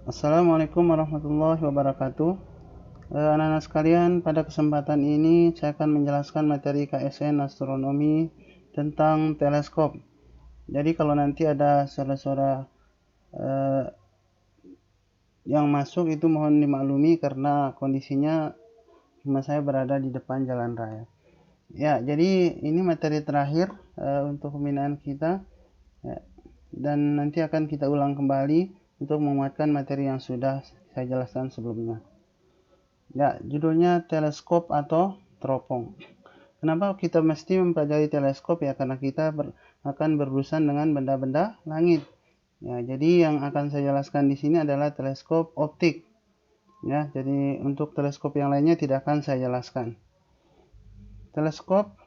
Assalamualaikum warahmatullahi wabarakatuh. Anak-anak sekalian, pada kesempatan ini saya akan menjelaskan materi KSN Astronomi tentang teleskop. Jadi kalau nanti ada suara-suara yang masuk itu mohon dimaklumi karena kondisinya rumah saya berada di depan jalan raya. Ya, jadi ini materi terakhir untuk pembinaan kita, ya, dan nanti akan kita ulang kembali untuk menguatkan materi yang sudah saya jelaskan sebelumnya. Ya, judulnya teleskop atau teropong. Kenapa kita mesti mempelajari teleskop? Ya, karena kita akan berurusan dengan benda-benda langit. Ya, jadi yang akan saya jelaskan di sini adalah teleskop optik. Ya, jadi untuk teleskop yang lainnya tidak akan saya jelaskan. Teleskop,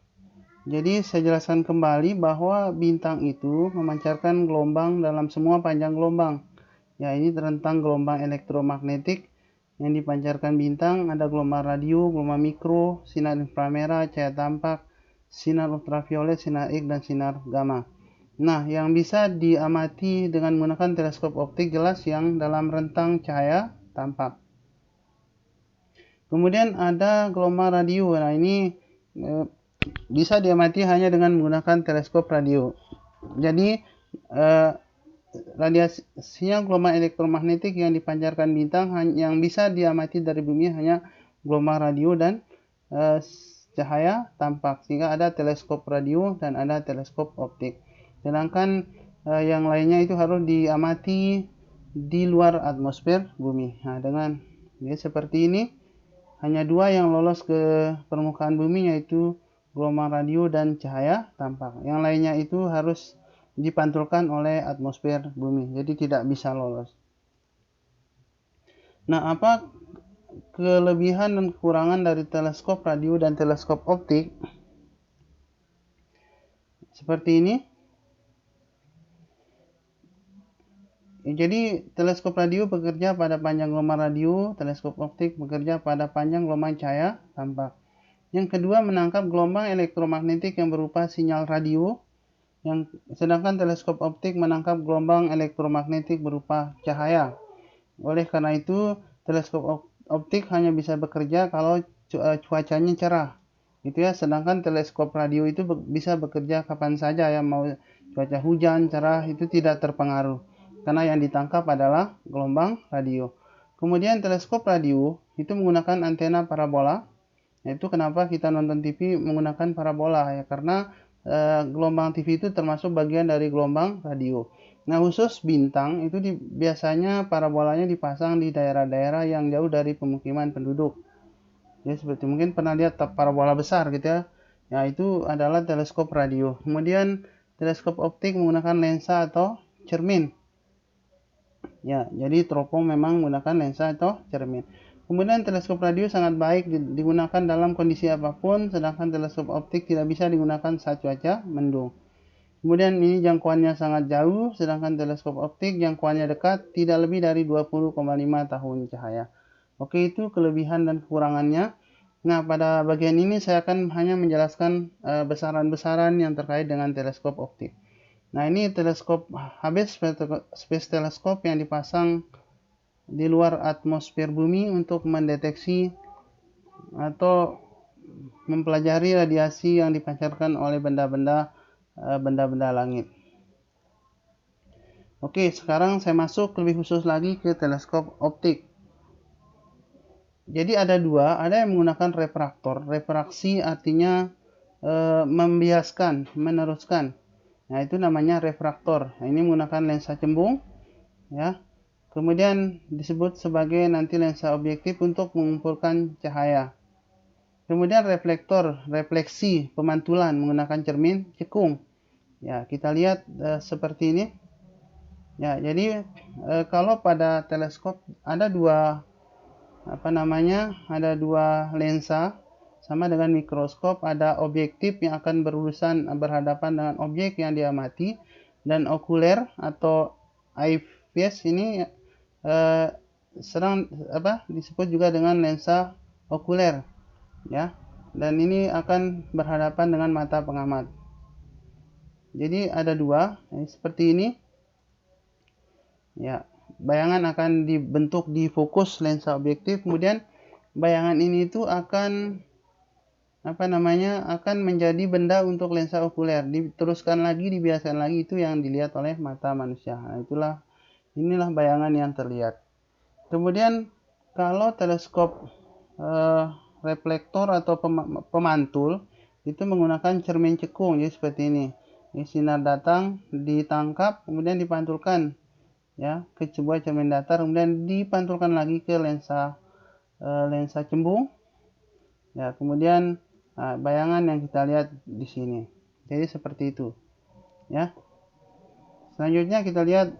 jadi saya jelaskan kembali bahwa bintang itu memancarkan gelombang dalam semua panjang gelombang. Ya, ini tentang gelombang elektromagnetik yang dipancarkan bintang. Ada gelombang radio, gelombang mikro, sinar inframerah, cahaya tampak, sinar ultraviolet, sinar X, dan sinar gamma. Nah, yang bisa diamati dengan menggunakan teleskop optik jelas yang dalam rentang cahaya tampak. Kemudian ada gelombang radio. Nah, ini bisa diamati hanya dengan menggunakan teleskop radio. Jadi radiasinya gelombang elektromagnetik yang dipancarkan bintang yang bisa diamati dari bumi hanya gelombang radio dan cahaya tampak, sehingga ada teleskop radio dan ada teleskop optik. Sedangkan yang lainnya itu harus diamati di luar atmosfer bumi. Nah, dengan seperti ini hanya dua yang lolos ke permukaan bumi, yaitu gelombang radio dan cahaya tampak. Yang lainnya itu harus dipantulkan oleh atmosfer bumi, jadi tidak bisa lolos. Nah, apa kelebihan dan kekurangan dari teleskop radio dan teleskop optik? Seperti ini. Jadi teleskop radio bekerja pada panjang gelombang radio, teleskop optik bekerja pada panjang gelombang cahaya tampak. Yang kedua, menangkap gelombang elektromagnetik yang berupa sinyal radio, sedangkan teleskop optik menangkap gelombang elektromagnetik berupa cahaya. Oleh karena itu, teleskop optik hanya bisa bekerja kalau cuacanya cerah, gitu ya. Sedangkan teleskop radio itu bisa bekerja kapan saja, ya, mau cuaca hujan, cerah, itu tidak terpengaruh karena yang ditangkap adalah gelombang radio. Kemudian teleskop radio itu menggunakan antena parabola. Itu kenapa kita nonton TV menggunakan parabola, ya, karena gelombang TV itu termasuk bagian dari gelombang radio. Nah, khusus bintang itu biasanya parabolanya dipasang di daerah-daerah yang jauh dari pemukiman penduduk. Ya, seperti mungkin pernah lihat parabola besar gitu ya. Ya, itu adalah teleskop radio. Kemudian teleskop optik menggunakan lensa atau cermin. Ya, jadi teropong memang menggunakan lensa atau cermin. Kemudian teleskop radio sangat baik digunakan dalam kondisi apapun, sedangkan teleskop optik tidak bisa digunakan saat cuaca mendung. Kemudian ini jangkauannya sangat jauh, sedangkan teleskop optik jangkauannya dekat, tidak lebih dari 20,5 tahun cahaya. Oke, itu kelebihan dan kekurangannya. Nah, pada bagian ini saya akan hanya menjelaskan besaran-besaran yang terkait dengan teleskop optik. Nah, ini teleskop Hubble Space Telescope yang dipasang di luar atmosfer bumi untuk mendeteksi atau mempelajari radiasi yang dipancarkan oleh benda-benda langit. Oke, sekarang saya masuk lebih khusus lagi ke teleskop optik. Jadi ada dua, ada yang menggunakan refraktor. Refraksi artinya membiaskan, meneruskan. Nah, itu namanya refraktor. Nah, ini menggunakan lensa cembung, ya. Kemudian disebut sebagai nanti lensa objektif untuk mengumpulkan cahaya. Kemudian reflektor, refleksi, pemantulan menggunakan cermin cekung. Ya, kita lihat seperti ini. Ya, jadi kalau pada teleskop ada dua ada dua lensa, sama dengan mikroskop, ada objektif yang akan berurusan berhadapan dengan objek yang diamati, dan okuler atau eyepiece ini disebut juga dengan lensa okuler, ya, dan ini akan berhadapan dengan mata pengamat. Jadi ada dua, seperti ini, ya. bayangan akan dibentuk di fokus lensa objektif, kemudian bayangan ini itu akan akan menjadi benda untuk lensa okuler, diteruskan lagi, dibiasakan lagi, itu yang dilihat oleh mata manusia. Nah, inilah bayangan yang terlihat. Kemudian kalau teleskop reflektor atau pemantul itu menggunakan cermin cekung, jadi seperti ini. Sinar datang, ditangkap, kemudian dipantulkan ya ke sebuah cermin datar, kemudian dipantulkan lagi ke lensa cembung. Ya, kemudian bayangan yang kita lihat di sini. Jadi seperti itu. Ya. Selanjutnya kita lihat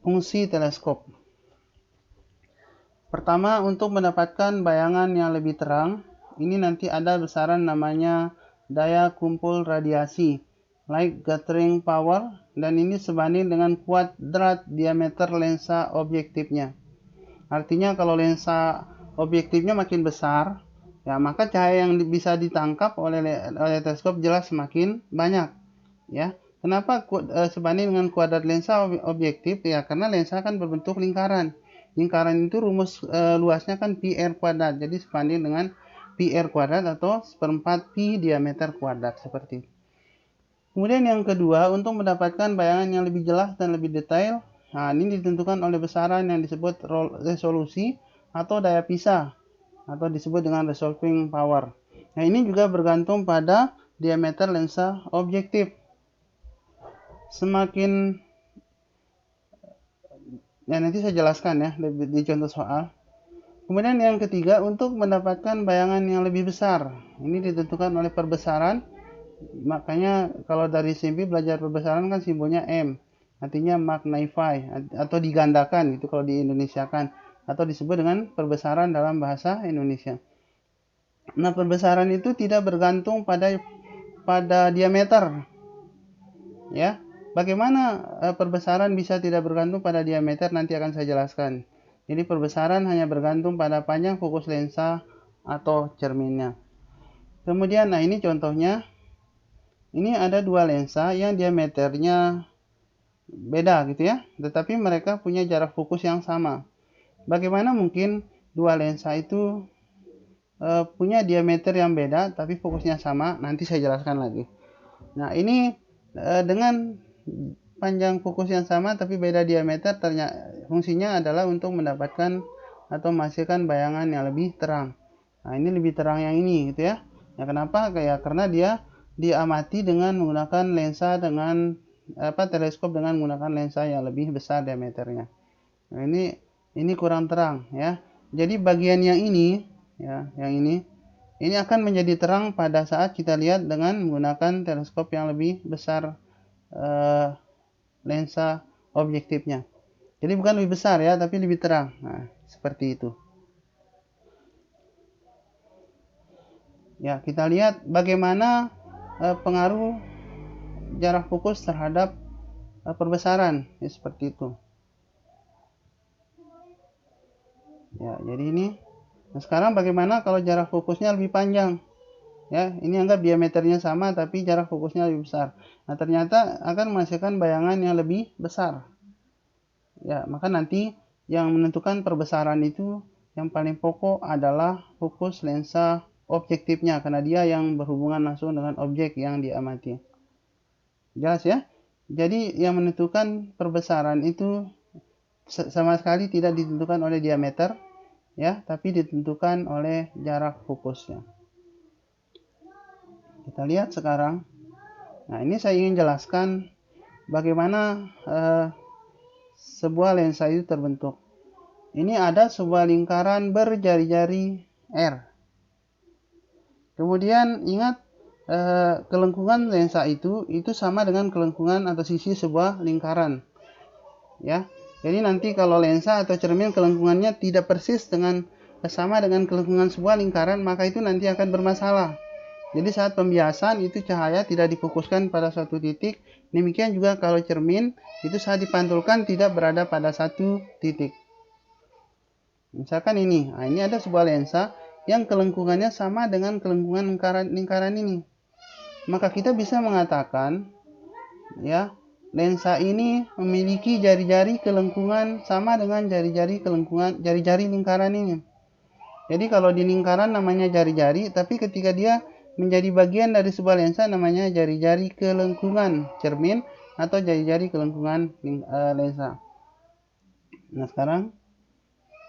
fungsi teleskop. Pertama, untuk mendapatkan bayangan yang lebih terang, ini nanti ada besaran namanya daya kumpul radiasi, light gathering power, dan ini sebanding dengan kuadrat diameter lensa objektifnya. Artinya kalau lensa objektifnya makin besar, ya maka cahaya yang bisa ditangkap oleh teleskop jelas semakin banyak. Ya, kenapa sebanding dengan kuadrat lensa objektif? Ya, karena lensa kan berbentuk lingkaran. Lingkaran itu rumus luasnya kan pi r kuadrat. Jadi sebanding dengan pi r kuadrat atau seperempat pi diameter kuadrat seperti itu. Kemudian yang kedua, untuk mendapatkan bayangan yang lebih jelas dan lebih detail, ini ditentukan oleh besaran yang disebut resolusi atau daya pisah atau disebut dengan resolving power. Nah, ini juga bergantung pada diameter lensa objektif. Semakin nanti saya jelaskan ya di contoh soal. Kemudian yang ketiga, untuk mendapatkan bayangan yang lebih besar, ini ditentukan oleh perbesaran. Makanya kalau dari SMP belajar perbesaran kan simbolnya M, artinya magnify atau digandakan itu kalau di Indonesia kan, atau disebut dengan perbesaran dalam bahasa Indonesia. Nah, perbesaran itu tidak bergantung pada diameter. Ya. Bagaimana perbesaran bisa tidak bergantung pada diameter, nanti akan saya jelaskan. Jadi perbesaran hanya bergantung pada panjang fokus lensa atau cerminnya. Kemudian, nah ini contohnya. Ini ada dua lensa yang diameternya beda gitu ya, tetapi mereka punya jarak fokus yang sama. Bagaimana mungkin dua lensa itu punya diameter yang beda tapi fokusnya sama? Nanti saya jelaskan lagi. Nah, ini dengan panjang fokus yang sama tapi beda diameter, fungsinya adalah untuk mendapatkan atau menghasilkan bayangan yang lebih terang. Nah, ini lebih terang yang ini gitu ya. Ya, kenapa? Karena dia diamati dengan menggunakan lensa dengan teleskop dengan menggunakan lensa yang lebih besar diameternya. Nah, ini kurang terang ya. Jadi bagian yang ini ya, yang ini akan menjadi terang pada saat kita lihat dengan menggunakan teleskop yang lebih besar lensa objektifnya. Jadi bukan lebih besar ya, tapi lebih terang. Nah, seperti itu. Ya, kita lihat bagaimana pengaruh jarak fokus terhadap perbesaran. Ya, seperti itu. Ya, jadi ini. Nah, sekarang bagaimana kalau jarak fokusnya lebih panjang? Ya, ini anggap diameternya sama tapi jarak fokusnya lebih besar. Nah, ternyata akan menghasilkan bayangan yang lebih besar. Ya, maka nanti yang menentukan perbesaran itu yang paling pokok adalah fokus lensa objektifnya karena dia yang berhubungan langsung dengan objek yang diamati. Jelas ya? Jadi yang menentukan perbesaran itu sama sekali tidak ditentukan oleh diameter ya, tapi ditentukan oleh jarak fokusnya. Kita lihat sekarang. Nah, ini saya ingin jelaskan bagaimana sebuah lensa itu terbentuk. Ini ada sebuah lingkaran berjari-jari R. Kemudian ingat kelengkungan lensa itu sama dengan kelengkungan atau sisi sebuah lingkaran. Ya. Jadi nanti kalau lensa atau cermin kelengkungannya tidak persis sama dengan kelengkungan sebuah lingkaran, maka itu nanti akan bermasalah. Jadi saat pembiasan itu cahaya tidak difokuskan pada suatu titik. Demikian juga kalau cermin itu saat dipantulkan tidak berada pada satu titik. Misalkan ini, nah ini ada sebuah lensa yang kelengkungannya sama dengan kelengkungan lingkaran ini. Maka kita bisa mengatakan ya lensa ini memiliki jari-jari kelengkungan sama dengan jari-jari lingkaran ini. Jadi kalau di lingkaran namanya jari-jari, tapi ketika dia menjadi bagian dari sebuah lensa namanya jari-jari kelengkungan cermin atau jari-jari kelengkungan lensa. Nah sekarang,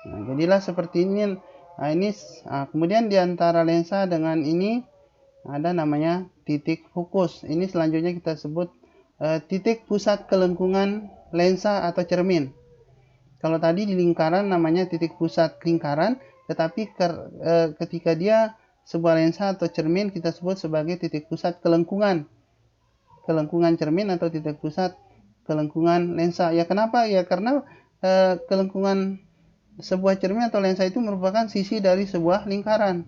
jadilah seperti ini. Kemudian di antara lensa dengan ini ada namanya titik fokus. Ini selanjutnya kita sebut titik pusat kelengkungan lensa atau cermin. Kalau tadi di lingkaran namanya titik pusat lingkaran, tetapi ketika dia sebuah lensa atau cermin kita sebut sebagai titik pusat kelengkungan cermin atau titik pusat kelengkungan lensa. Ya kenapa? Ya karena kelengkungan sebuah cermin atau lensa itu merupakan sisi dari sebuah lingkaran.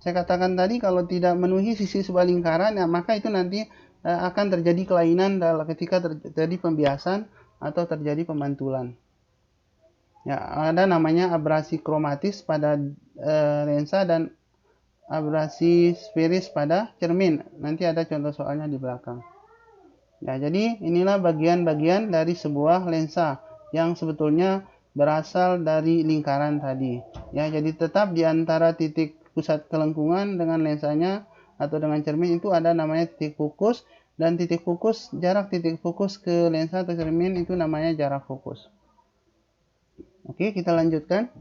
Saya katakan tadi kalau tidak memenuhi sisi sebuah lingkaran, ya maka itu nanti akan terjadi kelainan ketika terjadi pembiasan atau terjadi pemantulan. Ya, ada namanya abrasi kromatis pada lensa dan abrasi sferis pada cermin. Nanti ada contoh soalnya di belakang. Ya, jadi inilah bagian-bagian dari sebuah lensa yang sebetulnya berasal dari lingkaran tadi. Ya, jadi tetap di antara titik pusat kelengkungan dengan lensanya atau dengan cermin itu ada namanya titik fokus, dan jarak titik fokus ke lensa atau cermin itu namanya jarak fokus. Oke, kita lanjutkan.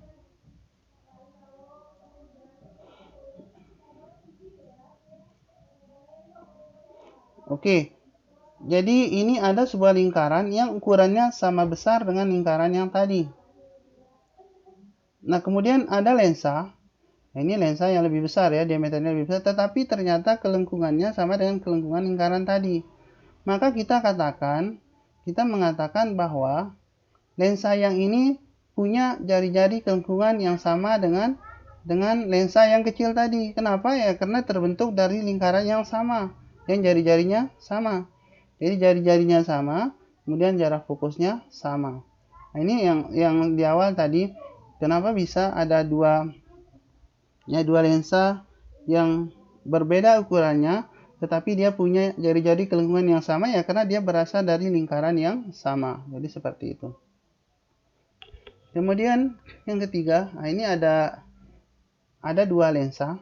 Oke, jadi ini ada sebuah lingkaran yang ukurannya sama besar dengan lingkaran yang tadi. Nah, kemudian ada lensa. Ini lensa yang lebih besar ya, diameternya lebih besar, tetapi ternyata kelengkungannya sama dengan kelengkungan lingkaran tadi. Maka kita mengatakan bahwa lensa yang ini punya jari-jari kelengkungan yang sama dengan lensa yang kecil tadi. Kenapa ya? Karena terbentuk dari lingkaran yang sama, yang jari-jarinya sama. Jadi jari-jarinya sama, kemudian jarak fokusnya sama. Nah, ini yang di awal tadi, kenapa bisa ada dua lensa yang berbeda ukurannya, tetapi dia punya jari-jari kelengkungan yang sama ya karena dia berasal dari lingkaran yang sama. Jadi seperti itu. Kemudian yang ketiga, ini ada dua lensa.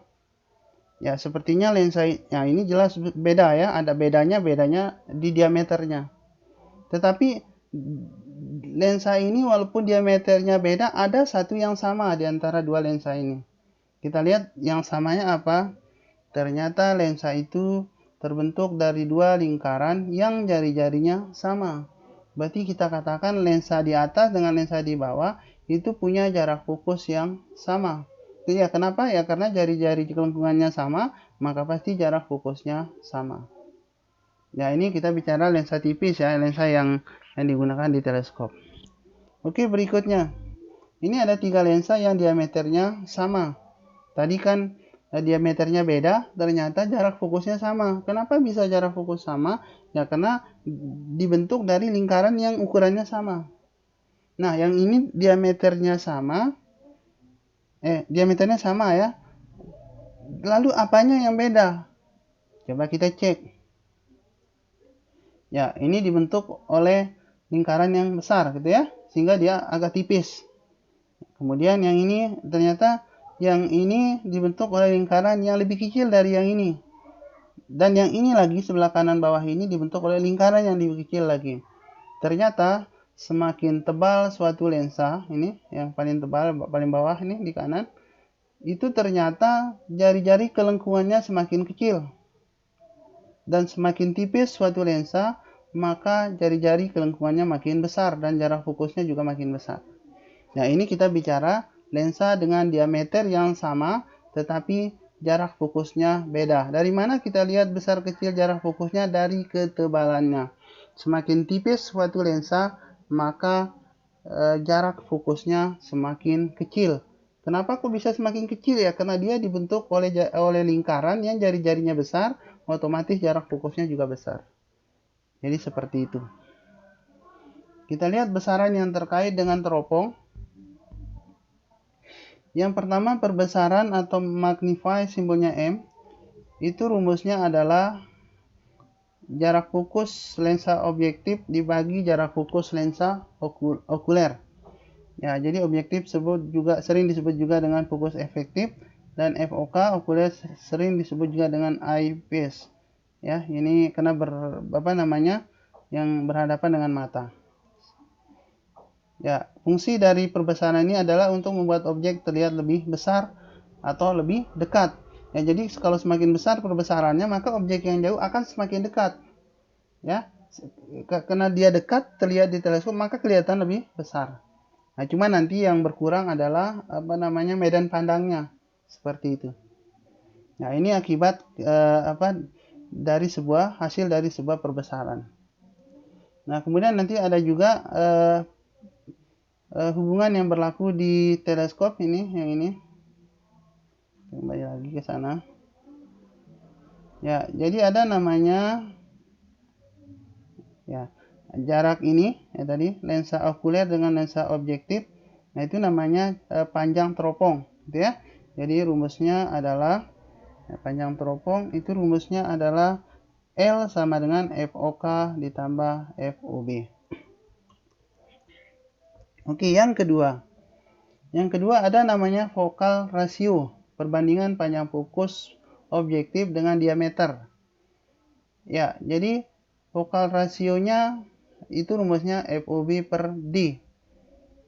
Ya, sepertinya lensa ini jelas beda ya, ada bedanya di diameternya. Tetapi lensa ini walaupun diameternya beda, ada satu yang sama di antara dua lensa ini. Kita lihat yang samanya apa? Ternyata lensa itu terbentuk dari dua lingkaran yang jari-jarinya sama. Berarti kita katakan lensa di atas dengan lensa di bawah itu punya jarak fokus yang sama. Ya, kenapa? Ya karena jari-jari kelengkungannya sama, maka pasti jarak fokusnya sama. Ya, ini kita bicara lensa tipis ya, lensa yang digunakan di teleskop. Oke, berikutnya. Ini ada 3 lensa yang diameternya sama. Tadi kan diameternya beda, ternyata jarak fokusnya sama. Kenapa bisa jarak fokus sama? Ya karena dibentuk dari lingkaran yang ukurannya sama. Nah, yang ini diameternya sama ya. Lalu apanya yang beda? Coba kita cek. Ya, ini dibentuk oleh lingkaran yang besar gitu ya, sehingga dia agak tipis. Kemudian yang ini ternyata yang ini dibentuk oleh lingkaran yang lebih kecil dari yang ini. Dan yang ini lagi sebelah kanan bawah ini dibentuk oleh lingkaran yang lebih kecil lagi. Ternyata semakin tebal suatu lensa, ini yang paling tebal paling bawah ini di kanan, itu ternyata jari-jari kelengkungannya semakin kecil. Dan semakin tipis suatu lensa, maka jari-jari kelengkungannya makin besar dan jarak fokusnya juga makin besar. Nah, ini kita bicara lensa dengan diameter yang sama, tetapi jarak fokusnya beda. Dari mana kita lihat besar kecil jarak fokusnya? Dari ketebalannya. Semakin tipis suatu lensa, maka jarak fokusnya semakin kecil. Kenapa kok bisa semakin kecil ya? Karena dia dibentuk oleh lingkaran yang jari-jarinya besar, otomatis jarak fokusnya juga besar. Jadi seperti itu. Kita lihat besaran yang terkait dengan teropong. Yang pertama, perbesaran atau magnify simbolnya M. Itu rumusnya adalah jarak fokus lensa objektif dibagi jarak fokus lensa okuler. Ya, jadi objektif sering disebut juga dengan fokus efektif, dan FOK okuler sering disebut juga dengan eyepiece. Ya, ini karena yang berhadapan dengan mata. Ya, fungsi dari perbesaran ini adalah untuk membuat objek terlihat lebih besar atau lebih dekat. Ya, jadi kalau semakin besar perbesarannya, maka objek yang jauh akan semakin dekat. Ya, karena dia dekat terlihat di teleskop, maka kelihatan lebih besar. Nah, cuma nanti yang berkurang adalah medan pandangnya, seperti itu. Nah, ini akibat hasil dari sebuah perbesaran. Nah, kemudian nanti ada juga hubungan yang berlaku di teleskop ini, yang ini. Kembali lagi ke sana. Ya, jadi ada namanya ya jarak ini ya tadi lensa okuler dengan lensa objektif. Nah, itu namanya panjang teropong, gitu ya. Jadi rumusnya adalah panjang teropong itu rumusnya adalah L sama dengan FOK ditambah FOB. Oke, yang kedua. Yang kedua ada namanya focal ratio, perbandingan panjang fokus objektif dengan diameter. Ya, jadi focal rasionya itu rumusnya FOB per D.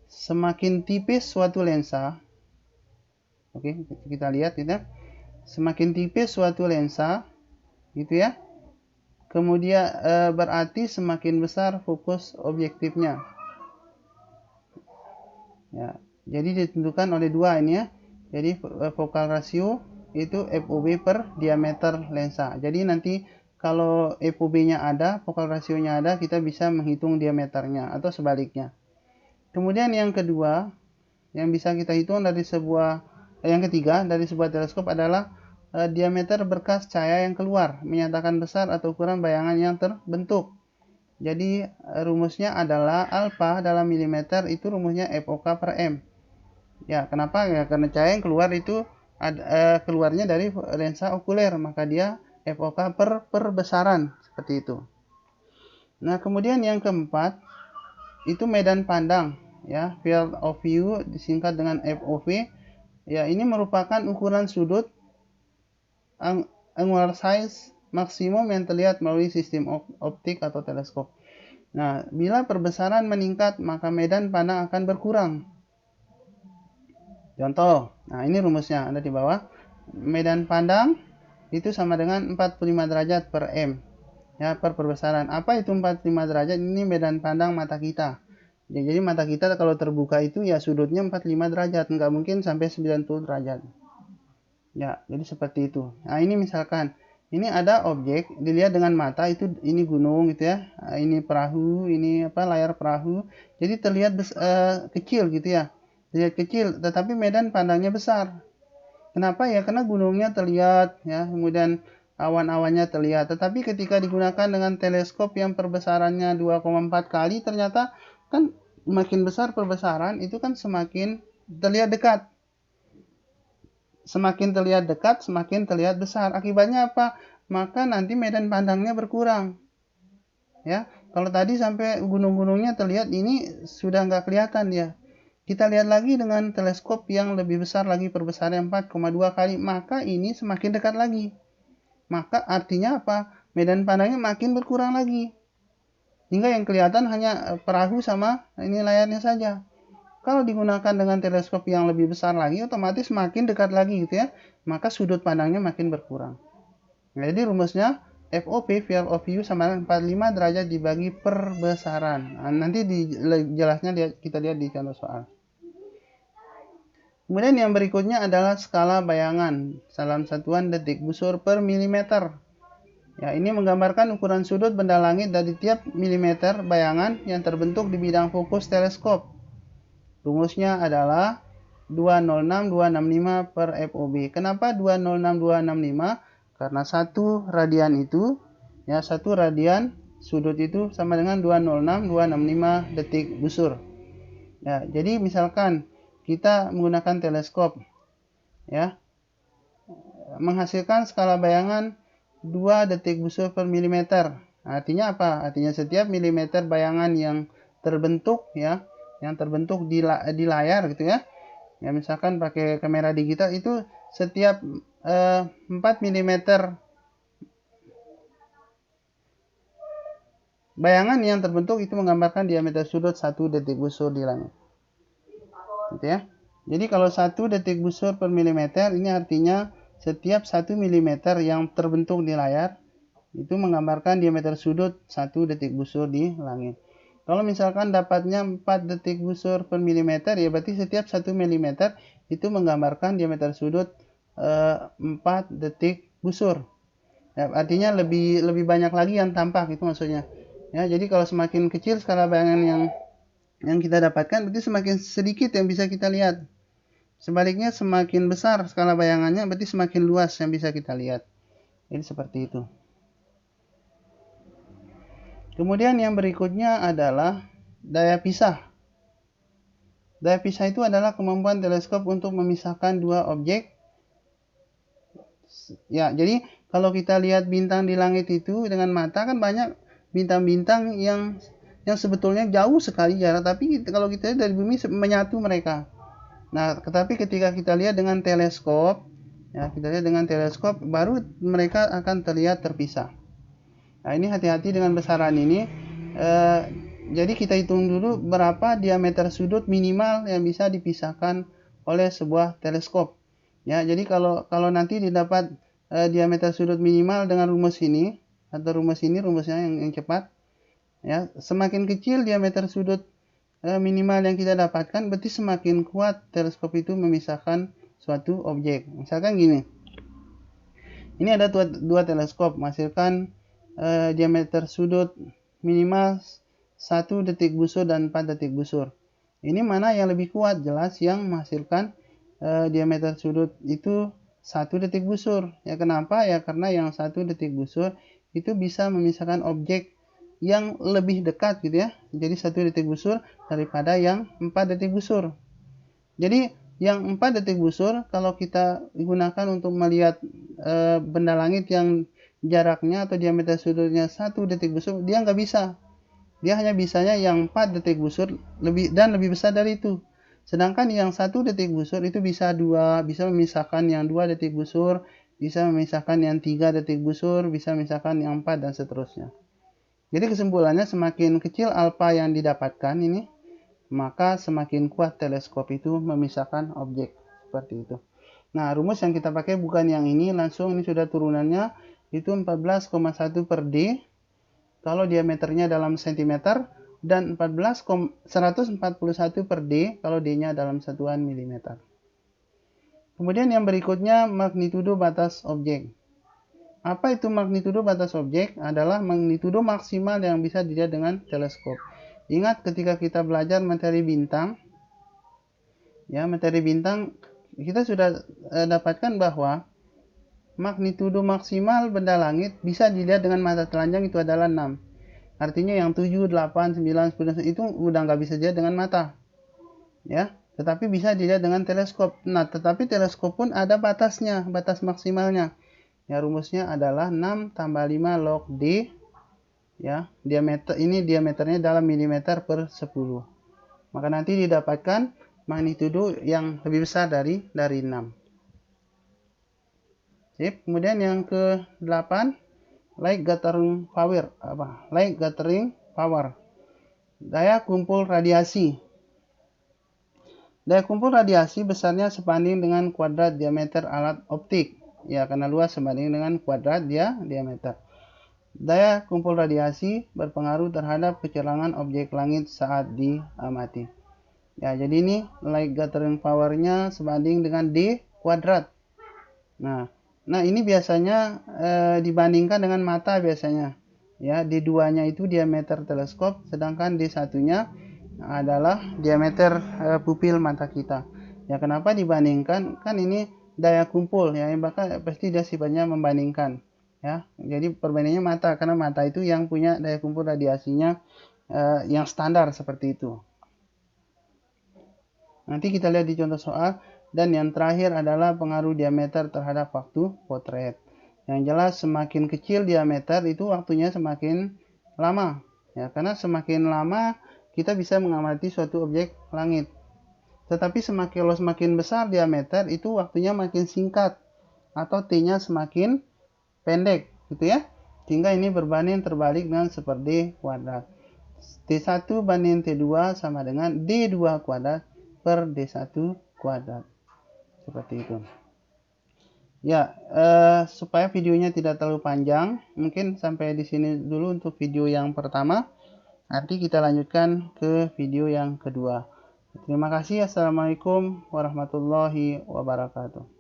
Semakin tipis suatu lensa, oke, kita lihat gitu ya. Semakin tipis suatu lensa, gitu ya. Kemudian berarti semakin besar fokus objektifnya. Ya, jadi ditentukan oleh dua ini ya. Jadi focal ratio itu FOB per diameter lensa. Jadi nanti kalau FOB-nya ada, focal ratio-nya ada, kita bisa menghitung diameternya atau sebaliknya. Kemudian yang kedua, yang bisa kita hitung yang ketiga dari sebuah teleskop adalah diameter berkas cahaya yang keluar, menyatakan besar atau ukuran bayangan yang terbentuk. Jadi rumusnya adalah alfa dalam milimeter itu rumusnya FOK per M. Ya, kenapa? Ya, karena cahaya yang keluar itu keluarnya dari lensa okuler, maka dia FOK per perbesaran, seperti itu. Nah, kemudian yang keempat itu medan pandang, ya, field of view disingkat dengan FOV. Ya, ini merupakan ukuran sudut angular size maksimum yang terlihat melalui sistem optik atau teleskop. Nah, bila perbesaran meningkat, maka medan pandang akan berkurang. Contoh, nah ini rumusnya ada di bawah. Medan pandang itu sama dengan 45 derajat per M. Ya, per perbesaran. Apa itu 45 derajat? Ini medan pandang mata kita. Ya, jadi mata kita kalau terbuka itu ya sudutnya 45 derajat, nggak mungkin sampai 90 derajat. Ya, jadi seperti itu. Nah, ini misalkan ini ada objek dilihat dengan mata itu ini gunung gitu ya. Nah, ini perahu, ini layar perahu. Jadi terlihat kecil gitu ya. Terlihat kecil, tetapi medan pandangnya besar. Kenapa ya? Karena gunungnya terlihat ya, kemudian awan-awannya terlihat. Tetapi ketika digunakan dengan teleskop yang perbesarannya 2,4 kali, ternyata kan makin besar perbesaran itu kan semakin terlihat dekat. Semakin terlihat dekat, semakin terlihat besar. Akibatnya apa? Maka nanti medan pandangnya berkurang. Ya, kalau tadi sampai gunung-gunungnya terlihat, ini sudah nggak kelihatan ya. Kita lihat lagi dengan teleskop yang lebih besar lagi, perbesaran 4,2 kali, maka ini semakin dekat lagi. Maka artinya apa? Medan pandangnya makin berkurang lagi. Hingga yang kelihatan hanya perahu sama ini layarnya saja. Kalau digunakan dengan teleskop yang lebih besar lagi, otomatis makin dekat lagi gitu ya. Maka sudut pandangnya makin berkurang. Jadi rumusnya FOV, field of view, sama dengan 45 derajat dibagi perbesaran. Nah, nanti jelasnya kita lihat di contoh soal. Kemudian yang berikutnya adalah skala bayangan dalam satuan detik busur per milimeter. Ya, ini menggambarkan ukuran sudut benda langit dari tiap milimeter bayangan yang terbentuk di bidang fokus teleskop. Rumusnya adalah 206265 per FOB. Kenapa 206265? Karena satu radian itu, ya satu radian sudut itu sama dengan 206265 detik busur. Ya, jadi misalkan kita menggunakan teleskop, ya, menghasilkan skala bayangan 2 detik busur per milimeter. Artinya apa? Artinya setiap milimeter bayangan yang terbentuk ya, yang terbentuk di layar gitu ya. Ya misalkan pakai kamera digital itu setiap 4 milimeter bayangan yang terbentuk itu menggambarkan diameter sudut 1 detik busur di langit. Gitu ya. Jadi kalau 1 detik busur per milimeter ini artinya setiap 1 milimeter yang terbentuk di layar itu menggambarkan diameter sudut 1 detik busur di langit. Kalau misalkan dapatnya 4 detik busur per milimeter, ya berarti setiap 1 milimeter itu menggambarkan diameter sudut 4 detik busur. Ya, artinya lebih banyak lagi yang tampak, itu maksudnya. Ya, jadi kalau semakin kecil skala bayangan yang kita dapatkan, berarti semakin sedikit yang bisa kita lihat. Sebaliknya semakin besar skala bayangannya, berarti semakin luas yang bisa kita lihat. Jadi seperti itu. Kemudian yang berikutnya adalah daya pisah. Daya pisah itu adalah kemampuan teleskop untuk memisahkan dua objek. Ya, jadi kalau kita lihat bintang di langit itu dengan mata kan banyak bintang-bintang yang sebetulnya jauh sekali jarak, tapi kalau kita lihat dari bumi menyatu mereka. Nah, tetapi ketika kita lihat dengan teleskop, ya kita lihat dengan teleskop baru mereka akan terlihat terpisah. Nah, ini hati-hati dengan besaran ini. Jadi kita hitung dulu berapa diameter sudut minimal yang bisa dipisahkan oleh sebuah teleskop. Ya, jadi kalau nanti didapat diameter sudut minimal dengan rumus ini atau rumusnya yang cepat. Ya, semakin kecil diameter sudut minimal yang kita dapatkan, berarti semakin kuat teleskop itu memisahkan suatu objek. Misalkan gini, ini ada dua teleskop menghasilkan diameter sudut minimal 1 detik busur dan 4 detik busur. Ini mana yang lebih kuat? Jelas yang menghasilkan diameter sudut itu 1 detik busur. Ya kenapa? Ya karena yang 1 detik busur itu bisa memisahkan objek yang lebih dekat gitu ya. Jadi 1 detik busur daripada yang 4 detik busur. Jadi yang 4 detik busur kalau kita gunakan untuk melihat benda langit yang jaraknya atau diameter sudutnya 1 detik busur, dia nggak bisa. Dia hanya bisanya yang 4 detik busur lebih besar dari itu. Sedangkan yang 1 detik busur itu bisa memisahkan yang 2 detik busur, bisa memisahkan yang 3 detik busur, bisa memisahkan yang 4 dan seterusnya. Jadi kesimpulannya semakin kecil alfa yang didapatkan ini, maka semakin kuat teleskop itu memisahkan objek seperti itu. Nah, rumus yang kita pakai bukan yang ini, langsung ini sudah turunannya itu 14,1 per D kalau diameternya dalam cm dan 141 per D kalau D-nya dalam satuan milimeter. Kemudian yang berikutnya magnitudo batas objek. Apa itu magnitudo batas objek? Adalah magnitudo maksimal yang bisa dilihat dengan teleskop. Ingat ketika kita belajar materi bintang, ya materi bintang kita sudah dapatkan bahwa magnitudo maksimal benda langit bisa dilihat dengan mata telanjang itu adalah 6. Artinya yang 7, 8, 9, 10 itu udah nggak bisa dilihat dengan mata. Ya, tetapi bisa dilihat dengan teleskop. Nah, tetapi teleskop pun ada batasnya, batas maksimalnya. Ya, rumusnya adalah 6 tambah 5 log D. Ya, diameternya dalam milimeter per 10. Maka nanti didapatkan magnitudo yang lebih besar dari 6. Sip. Kemudian yang ke-8, light gathering power. Daya kumpul radiasi. Daya kumpul radiasi besarnya sebanding dengan kuadrat diameter alat optik. Ya, karena luas sebanding dengan kuadrat diameter. Daya kumpul radiasi berpengaruh terhadap kecerangan objek langit saat diamati. Ya, jadi ini light gathering power-nya sebanding dengan D kuadrat. Nah ini biasanya dibandingkan dengan mata biasanya. Ya, D2-nya itu diameter teleskop, sedangkan D1-nya adalah diameter pupil mata kita. Ya, kenapa dibandingkan? Kan ini daya kumpul ya, maka pasti dia sifatnya membandingkan. Ya, jadi perbandingannya mata karena mata itu yang punya daya kumpul radiasinya yang standar seperti itu. Nanti kita lihat di contoh soal. Dan yang terakhir adalah pengaruh diameter terhadap waktu potret. Yang jelas semakin kecil diameter itu waktunya semakin lama. Ya, karena semakin lama kita bisa mengamati suatu objek langit. Tetapi kalau semakin besar diameter itu waktunya makin singkat atau T-nya semakin pendek, gitu ya. Sehingga ini berbanding terbalik dengan seperti kuadrat. T1 banding T2 sama dengan D2 kuadrat per D1 kuadrat. Seperti itu. Ya, supaya videonya tidak terlalu panjang, mungkin sampai di sini dulu untuk video yang pertama. Nanti kita lanjutkan ke video yang kedua. Terima kasih. Assalamualaikum warahmatullahi wabarakatuh.